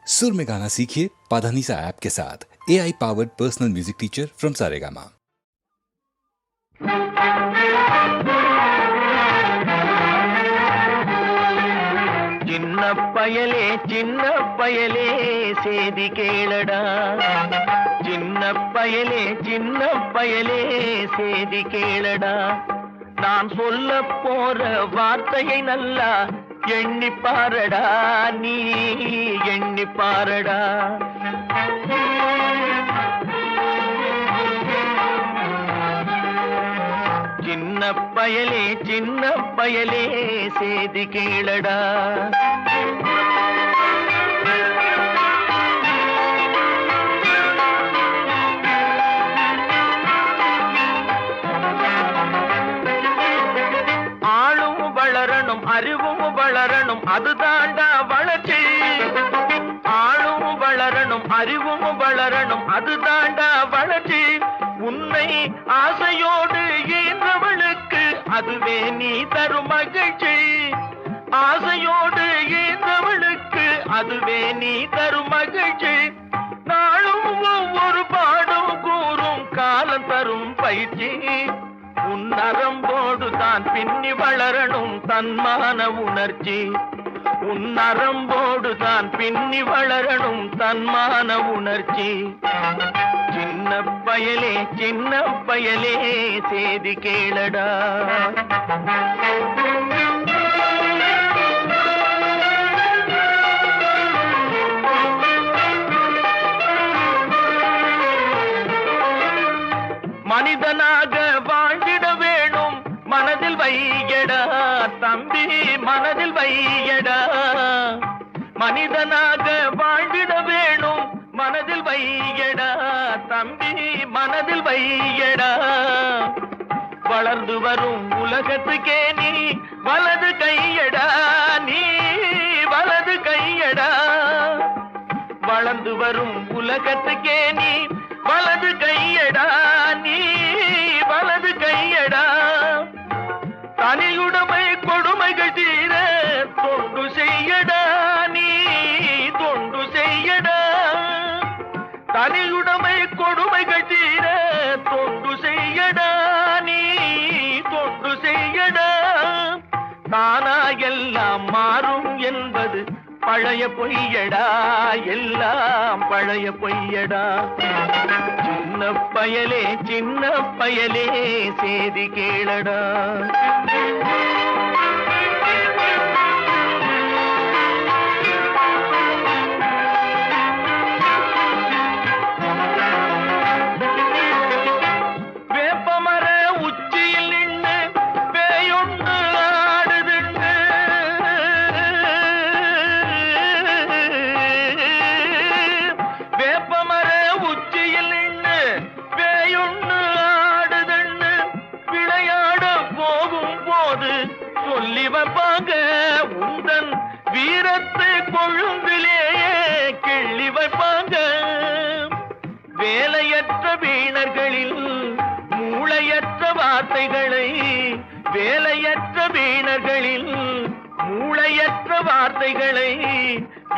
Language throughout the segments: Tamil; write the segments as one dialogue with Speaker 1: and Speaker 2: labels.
Speaker 1: सुर में गाना सीखिए पाधानीसा ऐप के साथ। AI powered personal music teacher from Saregama.
Speaker 2: சின்ன பயலே சேதி கேளடா, சின்ன பயலே சேதி கேளடா. நான் சொல்ல போற வார்த்தையை நல்லா எண்ணி பாரடா, நீ எண்ணி பாரடா. சின்ன பயலே சேதி கேளடா. ஆளும் வளரணும், அறிவும் வளரணும், அதுதாண்டா வளர்ச்சி. ஆளும் வளரணும், அறிவும் வளரணும், அதுதாண்டா வளர்ச்சி. உன்னை ஆசையோடு ஈன்றவளுக்கு அதுவே நீ தரும் மகிழ்ச்சி. ஆசையோடு ஈன்றவளுக்கு அதுவே நீ தரும் மகிழ்ச்சி. நாளும் ஒவ்வொரு பாடும் கூறும் காலம் தரும் பயிற்சி. உன் நரம்போடு தான் பின்னி வளரணும் தன்மான உணர்ச்சி. உன் நரம்போடு தான் பின்னி வளரணும் தன்மான உணர்ச்சி. சின்ன பயலே சேதி கேளடா. மனிதனாக வாழ்ந்திட வேணும் மனதில் வையடா தம்பி, மனதில் வையடா. மனிதனாக வாழ்ந்திட வேணும் மனதில் வையடா தம்பி, மனதில் வையடா. வளர்ந்து வரும் உலகத்துக்கே நீ வலது கையடா, நீ வலது கையடா. வளர்ந்து வரும் உலகத்துக்கே நீ வலது கையடா, நீ வலது கையடா. தனியுடைமை கொடுமைகள் தீர தொண்டு செய்யடா, நீ தொண்டு செய்யடா. தனியுடைமை கொடுமைகள் தீர தொண்டு செய்யடா, நீ தொண்டு செய்யடா. தானா எல்லாம் மாறும் என்பது பழைய பொய்யடா, எல்லாம் பழைய பொய்யடா. சின்ன பயலே சேதி கேளடா. வேப்பமர உச்சியில் நின்று பேயொன்று ஆடுதுண்டு. வேப்பமர உச்சியில் நின்று பேயொன்று ஆடுதுண்டு. விளையாட போகும் போது சொல்லி வைப்பாங்க உந்தன் வீரத்தை கொழும்பிலேயே கிள்ளி வைப்பாங்க. வேலையற்ற வீணர்களில் மூளையற்ற வார்த்தைகளை, வேலையற்ற வீணர்களில் மூளையற்ற வார்த்தைகளை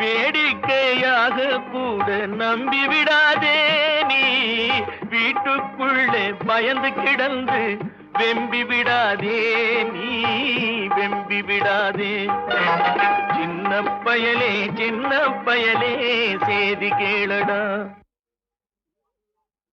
Speaker 2: வேடிக்கையாக கூட நம்பிவிடாதே. நீ வீட்டுக்குள்ளே பயந்து கிடந்து வெம்பி விடாதே, நீ வெம்பி விடாதே. சின்ன பயலே சேதி கேளடா.